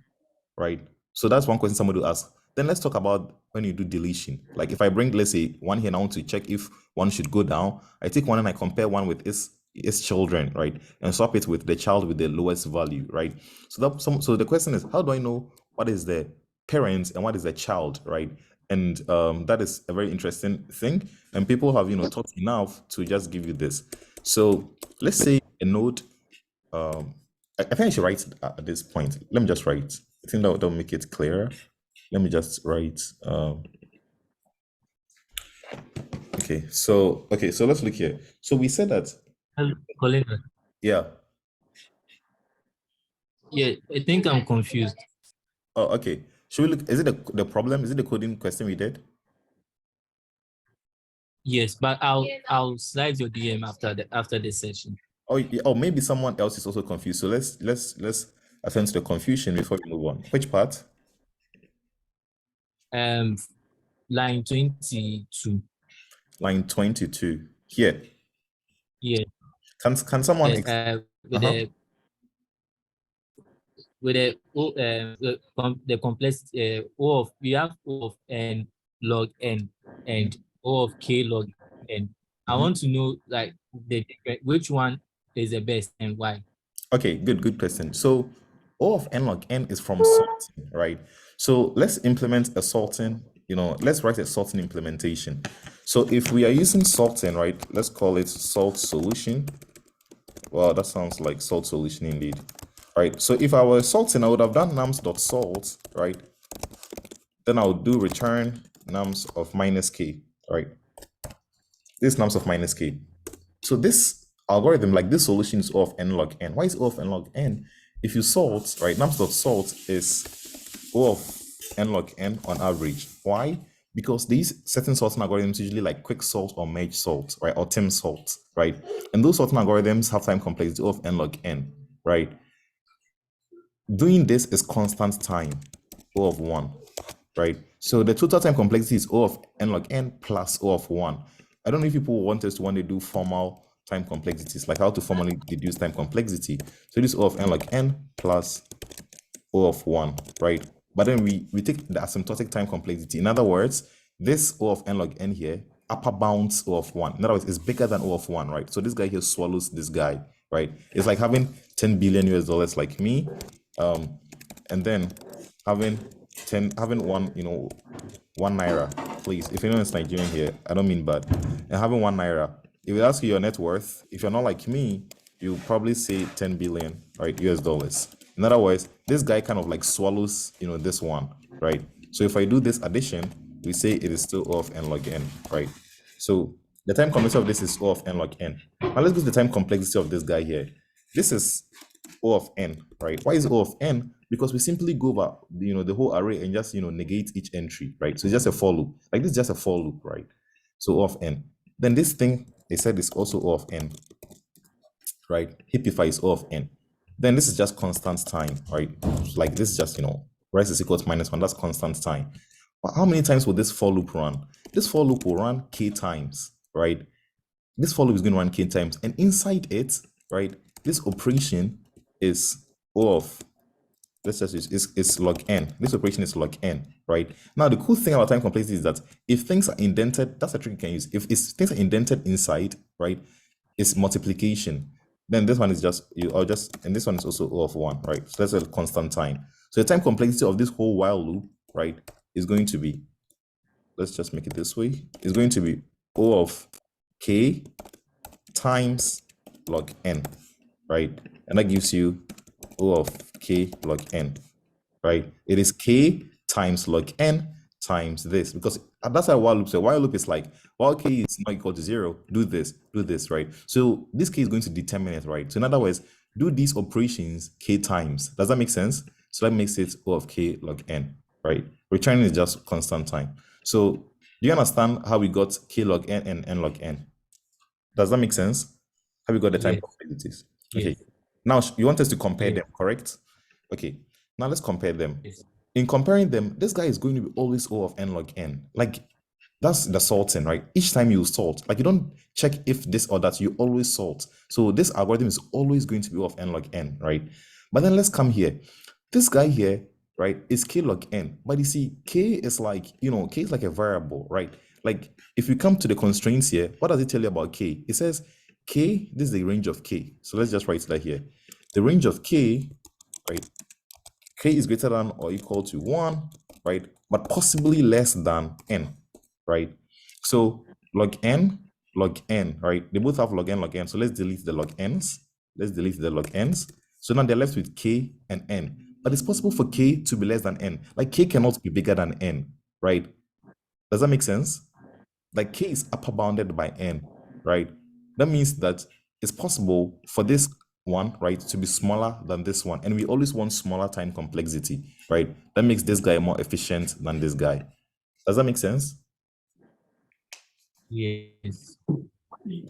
right? So that's one question somebody will ask. Then let's talk about when you do deletion. Like if I bring, let's say, 1 here, and I want to check if 1 should go down, I take 1 and I compare 1 with its children, right? And swap it with the child with the lowest value, right? So the question is, how do I know what is the parent and what is the child, right? And that is a very interesting thing. And people have, taught enough to just give you this. So let's say a node, I think I should write at this point. Let me just write. I think that'll make it clearer. Let me just write. Okay, so let's look here. So we said that. Colin, Yeah. Yeah, I think I'm confused. Oh, okay. Should we look? Is it the problem? Is it the coding question we did? Yes, but I'll slide your DM after the session. Oh, oh, maybe someone else is also confused. So let's attend to the confusion before we move on. Which part? Line 22. Line 22. Here. Yeah. Can someone? Yes. With Uh-huh. the complex O of we have O of n log n and O of k log n. I want to know like which one is the best and why. Okay, good question. So O of n log n is from sorting, right? So let's implement a sorting, let's write a sorting implementation. So if we are using sorting, right, let's call it salt solution. Well, that sounds like salt solution indeed. Right. So if I were sorting, I would have done nums.sort, right? Then I would do return nums of minus k, right? This nums of minus k. So this algorithm, like this solution is O of n log n. Why is O of n log n? If you sort, right, nums.sort is O of n log n on average. Why? Because these certain sorting algorithms usually like quick sort or merge sort, right, or tim sort, right? And those sorting algorithms have time complexity O of n log n, right? Doing this is constant time, O of 1, right? So the total time complexity is O of n log n plus O of 1. I don't know if people want us to want to do formal time complexities, like how to formally deduce time complexity. So this O of n log n plus O of 1, right? But then we take the asymptotic time complexity. In other words, this O of n log n here, upper bounds O of 1. In other words, it's bigger than O of 1, right? So this guy here swallows this guy, right? It's like having 10 billion US dollars like me, and then having one, 1 naira, please. If anyone is Nigerian here, I don't mean bad. And having 1 naira, if we ask you your net worth, if you're not like me, you probably say 10 billion, right, US dollars. In other words, this guy kind of like swallows, this one, right? So if I do this addition, we say it is still O of n log n, right? So the time complexity of this is O of n log n. Now let's go to the time complexity of this guy here. This is O of n, right? Why is O of n? Because we simply go over, the whole array and just, negate each entry, right? So it's just a for loop. Like this is just a for loop, right? So O of n. Then this thing, they said is also O of n, right? Heapify is O of n. Then this is just constant time, right? Like this is just, rest is equal to -1. That's constant time. But how many times will this for loop run? This for loop will run k times, right? This for loop is going to run k times. And inside it, right, this operation is O of, let's just use, is log n. This operation is log n, right? Now, the cool thing about time complexity is that if things are indented, that's a trick you can use. If things are indented inside, right, it's multiplication. Then this one is and this one is also O of 1, right? So that's a constant time. So the time complexity of this whole while loop, right, is going to be, let's just make it this way, is going to be O of k times log n, right? And that gives you O of k log n, right? It is k times log n times this, because that's how while loop. So while loop is like, while k is not equal to 0, do this, right? So this k is going to determine it, right? So in other words, do these operations k times. Does that make sense? So that makes it O of k log n, right? Returning is just constant time. So do you understand how we got k log n and n log n? Does that make sense? Have we got the time complexities? Yes. Okay. Now you want us to compare Yes. them, correct? Okay. Now let's compare them. Yes. In comparing them, this guy is going to be always O of n log n. Like that's the sorting, right? Each time you sort, like you don't check if this or that, you always sort. So this algorithm is always going to be O of n log n, right? But then let's come here. This guy here, right, is k log n. But you see, k is like, k is like a variable, right? Like if you come to the constraints here, what does it tell you about k? It says k, this is the range of k. So let's just write that here. The range of k, right? K is greater than or equal to 1, right? But possibly less than n, right? So log n, right? They both have log n. So let's delete the log n's. So now they're left with k and n. But it's possible for k to be less than n. Like k cannot be bigger than n, right? Does that make sense? Like k is upper bounded by n, right? That means that it's possible for this one, right, to be smaller than this one. And we always want smaller time complexity, right? That makes this guy more efficient than this guy. Does that make sense? Yes.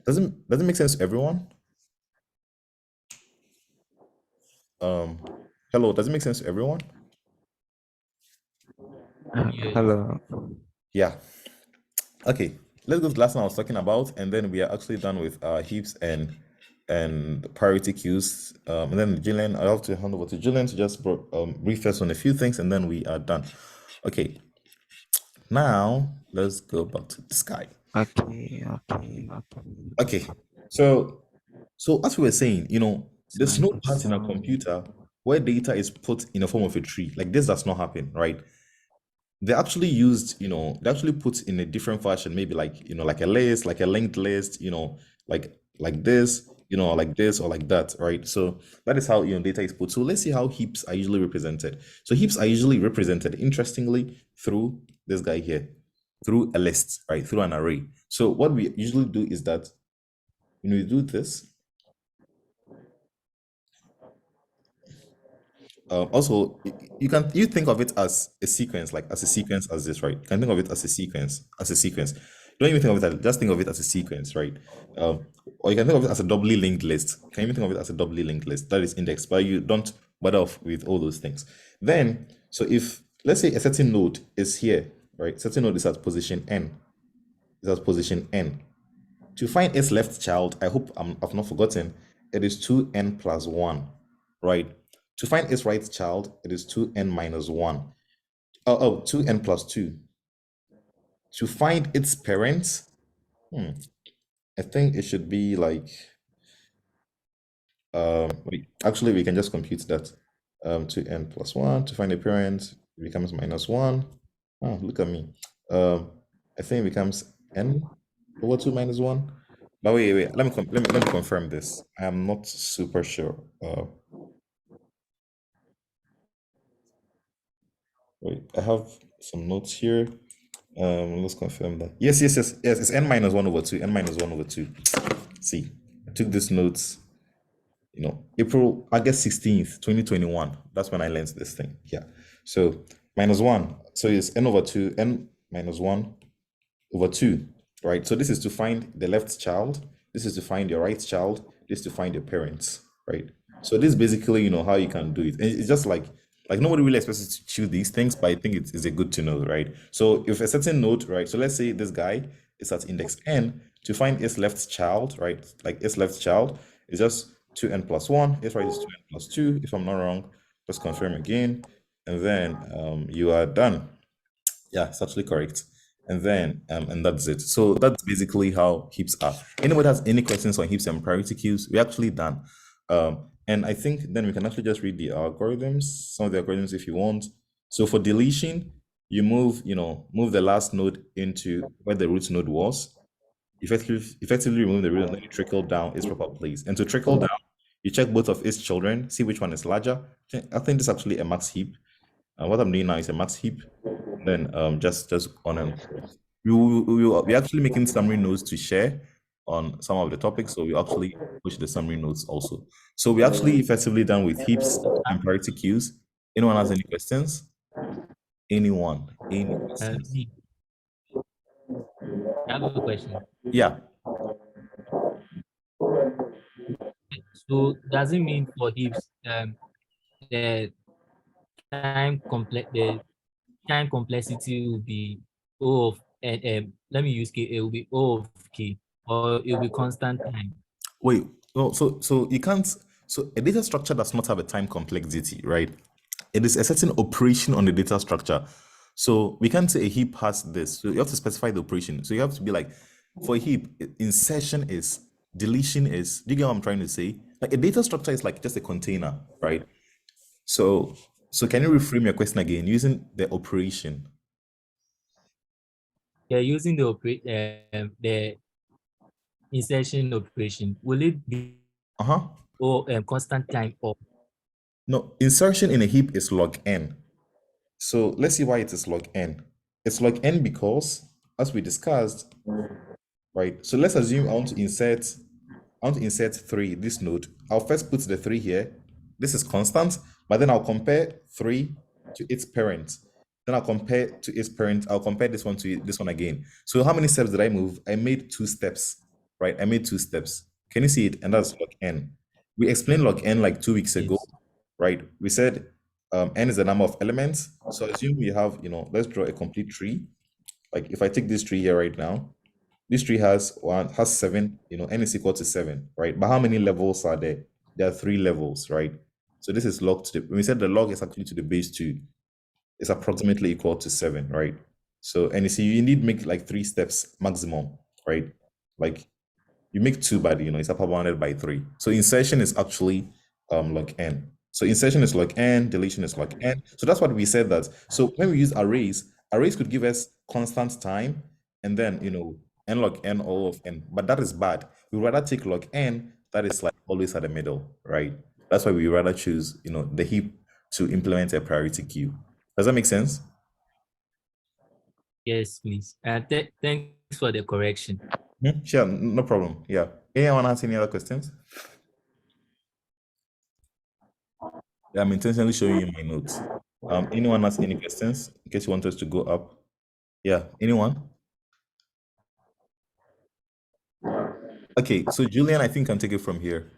Doesn't make sense to everyone? Hello, does it make sense to everyone? Yes. Hello. Yeah. Okay. Let's go to the last one I was talking about, and then we are actually done with heaps and priority queues. And then Jillian, I have to hand over to Jillian to just brief us on a few things, and then we are done. Okay. Now let's go back to this guy. Okay. Okay. So as we were saying, there's no part in a computer where data is put in a form of a tree. Like this does not happen, right? They actually used, they actually put in a different fashion, maybe like, like a list, like a linked list, like this, like this or like that, right? So that is how, data is put. So let's see how heaps are usually represented. So heaps are usually represented, interestingly, through this guy here, through a list, right? Through an array. So what we usually do is that, we do this. Also, you think of it as a sequence, like as a sequence as this, right? You can think of it as a sequence, Don't even think of it as, just think of it as a sequence, right? Or you can think of it as a doubly linked list. You can even think of it as a doubly linked list that is indexed, but you don't bother off with all those things. Then, so if let's say a certain node is here, right? Certain node is at position n, To find its left child, I hope I've not forgotten, it is 2n plus 1, right? To find its right child, it is 2n minus 1. 2n plus 2. To find its parents, I think it should be like, actually, we can just compute that. 2n plus 1, to find a parent, it becomes minus 1. Oh, look at me. I think it becomes n over 2 minus 1. But wait, let me confirm this. I am not super sure. Wait, I have some notes here. Let's confirm that. Yes. It's n minus 1 over 2. N minus 1 over 2. See, I took these notes, August 16th, 2021. That's when I learned this thing. Yeah. So minus 1. So it's n over 2, n minus 1 over 2, right? So this is to find the left child. This is to find your right child. This is to find your parents, right? So this is basically, how you can do it. And it's just like nobody really expects you to choose these things, but I think it's a good to know, right? So if a certain node, right? So let's say this guy is at index n, to find its left child, right? Like its left child is just 2n plus 1. Its right is 2n plus 2, if I'm not wrong. Just confirm again. And then you are done. Yeah, it's actually correct. And then and that's it. So that's basically how heaps are. Anybody has any questions on heaps and priority queues? We're actually done. And I think then we can actually just read the algorithms, some of the algorithms if you want. So for deletion, you move the last node into where the root node was. Effectively remove the root and then you trickle down its proper place. And to trickle down, you check both of its children, see which one is larger. I think this is actually a max heap. What I'm doing now is a max heap. Then just on and we actually making summary notes to share on some of the topics, so we actually push the summary notes also. So we're actually effectively done with heaps and priority queues. Anyone has any questions? Anyone? Any questions? Me, I have a question. Yeah. So does it mean for heaps the the time complexity will be O of and let me use K, it will be O of K, or it will be constant time. Wait. No. So you can't. So a data structure does not have a time complexity, right? It is a certain operation on the data structure. So we can't say a heap has this. So you have to specify the operation. So you have to be like, for a heap, insertion is, deletion is. Do you get what I'm trying to say? Like a data structure is like just a container, right? So can you reframe your question again using the operation? You're using the insertion operation. Will it be constant time or No, insertion in a heap is log n. So let's see why it is log n. It's log n because, as we discussed, right? So let's assume I want to insert I want to insert 3, this node. I'll first put the 3 here. This is constant, but then I'll compare 3 to its parent. Then I'll compare to its parent. I'll compare this one to this one again. So how many steps did I move? I made 2 steps, right? I made 2 steps. Can you see it? And that's log n. We explained log n like 2 weeks ago, Yes. right? We said n is the number of elements. So assume we have, let's draw a complete tree. Like if I take this tree here right now, this tree has 7, n is equal to 7, right? But how many levels are there? There are 3 levels, right? So this is log to the, when we said the log is actually to the base 2, it's approximately equal to 7, right? So, and you see, you need to make like 3 steps maximum, right? Like you make 2, but it's upper bounded by 3. So insertion is actually log n. So insertion is log n, deletion is log n. So that's what we said that. So when we use arrays could give us constant time, and then n log n all of n. But that is bad. We rather take log n that is like always at the middle, right? That's why we rather choose the heap to implement a priority queue. Does that make sense? Yes, please. Thanks for the correction. Sure, no problem. Yeah. Anyone has any other questions? Yeah, I'm intentionally showing you my notes. Anyone has any questions in case you want us to go up? Yeah, anyone? Okay, so Julian, I think can take it from here.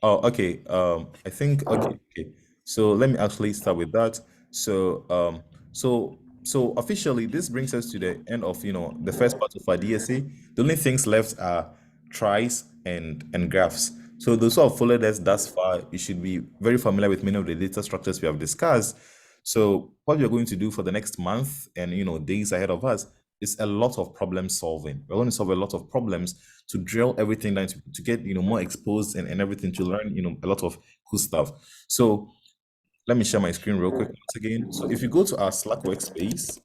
Oh, okay. I think okay. So let me actually start with that. So so officially this brings us to the end of the first part of our DSA. The only things left are tries and graphs. So those who have followed us thus far, you should be very familiar with many of the data structures we have discussed. So what we are going to do for the next month and days ahead of us is a lot of problem solving. We're going to solve a lot of problems to drill everything down to get more exposed and everything to learn a lot of cool stuff. So let me share my screen real quick once again. So if you go to our Slack workspace,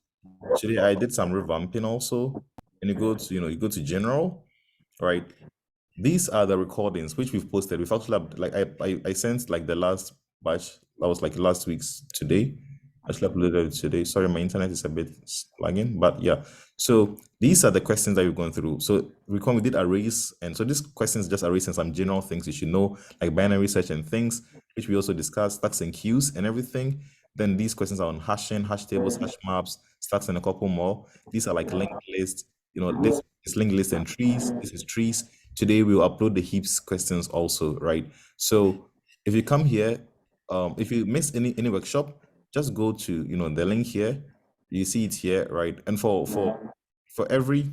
today I did some revamping also, and you go to general, right? These are the recordings which we've posted. We've actually like I sent like the last batch that was like last week's today. I actually uploaded it today. Sorry, my internet is a bit lagging, but yeah. So these are the questions that we've gone through. So we did arrays, and so these questions just arrays and some general things you should know, like binary search and things, which we also discussed, stacks and queues and everything. Then these questions are on hashing, hash tables, hash maps, stacks, and a couple more. These are like linked lists. This is linked lists and trees. This is trees. Today we will upload the heaps questions also, right? So if you come here, if you miss any workshop, just go to the link here. You see it here, right? And for every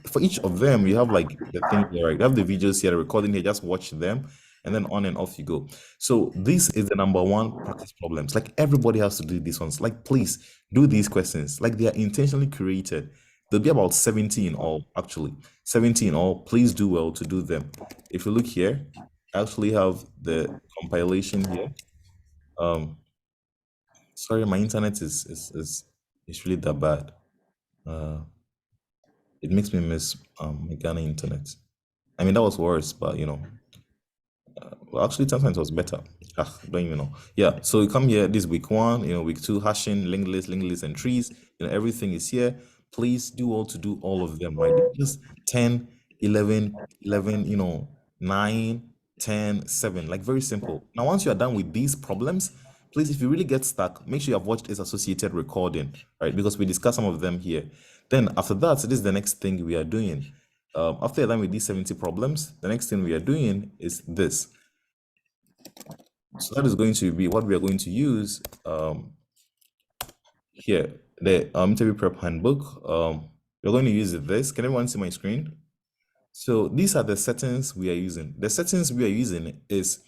for each of them, you have like the thing here, right? You have the videos here, the recording here. Just watch them, and then on and off you go. So this is the number one practice problems. Like everybody has to do these ones. Like please do these questions. Like they are intentionally created. There'll be about 70 in all, actually. 70 in all. Please do well to do them. If you look here, I actually have the compilation here. Sorry, my internet is really that bad. It makes me miss my Ghana internet. I mean, that was worse, but well, actually, sometimes it was better. Don't even know. Yeah, so you come here, this week 1, week 2, hashing, linked list, and trees. Everything is here. Please do all to do all of them, right? Just 10, 11, 9, 10, 7, like very simple. Now, once you are done with these problems, please, if you really get stuck, make sure you have watched this associated recording, right? Because we discuss some of them here. Then after that, this is the next thing we are doing. After you're done with these 70 problems, the next thing we are doing is this. So that is going to be what we are going to use here, the interview prep handbook. We're going to use this. Can everyone see my screen? So these are the settings we are using. The settings we are using is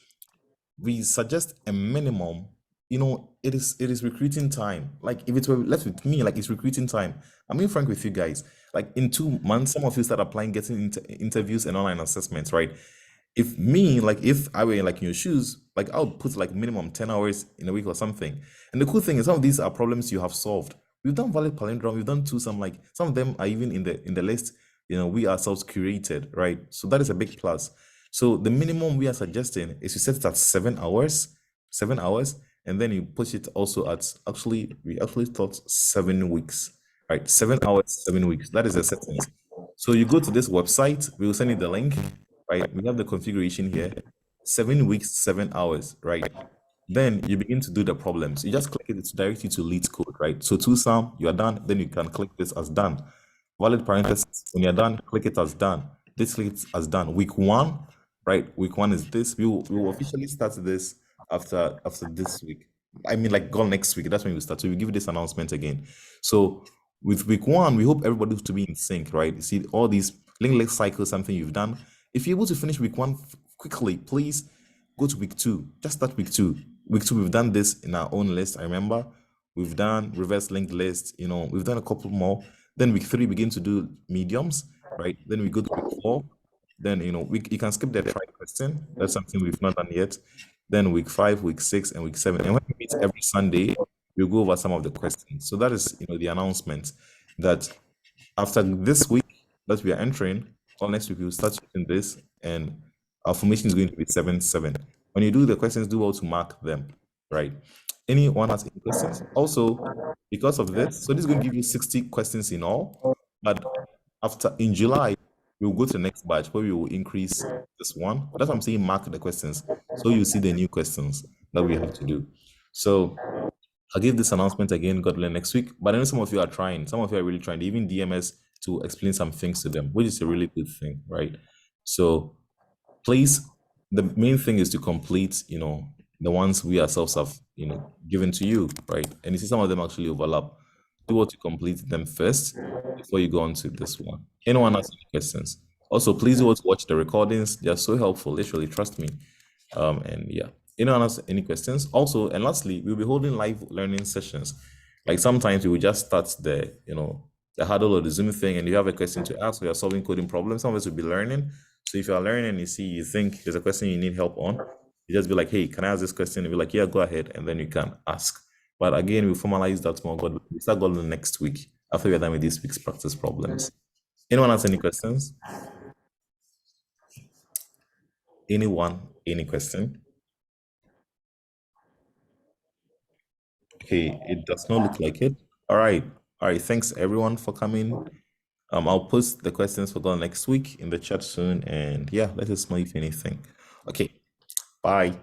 we suggest a minimum. It is recruiting time. Like if it were left with me, like it's recruiting time. I'm being frank with you guys. Like in 2 months, some of you start applying, getting interviews and online assessments, right? If I were like in your shoes, like I would put like minimum 10 hours in a week or something. And the cool thing is some of these are problems you have solved. We've done valid palindrome, we've done two, some of them are even in the list, we ourselves curated, right? So that is a big plus. So the minimum we are suggesting is you set it at 7 hours, and then you push it also at we actually thought 7 weeks, right? 7 hours, 7 weeks. That is the settings. So you go to this website, we will send you the link, right? We have the configuration here. 7 weeks, 7 hours, right? Then you begin to do the problems. You just click it to direct you to lead code, right? So to sum, you are done. Then you can click this as done. Valid parentheses. When you're done, click it as done. This click it as done. Week 1, right? Week 1 is this. We will officially start this after this week. I mean, like, go next week. That's when we start. So we give this announcement again. So with week 1, we hope everybody to be in sync, right? You see all these link cycles, something you've done. If you're able to finish week 1 quickly, please go to week 2. Just start week 2. Week 2, we've done this in our own list. I remember we've done reverse linked list. We've done a couple more. Then week 3, begin to do mediums, right? Then we go to week 4. Then you can skip the try question. That's something we've not done yet. Then week 5, week 6, and week 7. And when we meet every Sunday, we'll go over some of the questions. So that is the announcement that after this week that we are entering, or next week we'll start using this, and our formation is going to be 7-7. When you do the questions, do well to mark them, right? Anyone has any questions? Also, because of this, so this is going to give you 60 questions in all, but in July, we'll go to the next batch where we will increase this one. That's what I'm saying, mark the questions. So you see the new questions that we have to do. So I'll give this announcement again, God willing, next week. But I know some of you are trying. Some of you are really trying. They even DMS to explain some things to them, which is a really good thing, right? So please, the main thing is to complete, the ones we ourselves have, given to you, right? And you see some of them actually overlap. Do what to complete them first before you go on to this one. Anyone has any questions? Also, please do what to watch the recordings. They are so helpful, literally, trust me. And yeah, anyone has any questions? Also, and lastly, we'll be holding live learning sessions. Like sometimes we will just start the huddle or the Zoom thing, and you have a question to ask, or you're solving coding problems. Some of us will be learning. So if you're learning and you think there's a question you need help on, you just be like, hey, can I ask this question? And be like, yeah, go ahead, and then you can ask. But again, we'll formalize that more. God, we start going next week after we're done with this week's practice problems. Anyone has any questions? Anyone? Any question? Okay, it does not look like it. All right. Thanks everyone for coming. I'll post the questions for God next week in the chat soon, and yeah, let us know if anything. Okay, bye.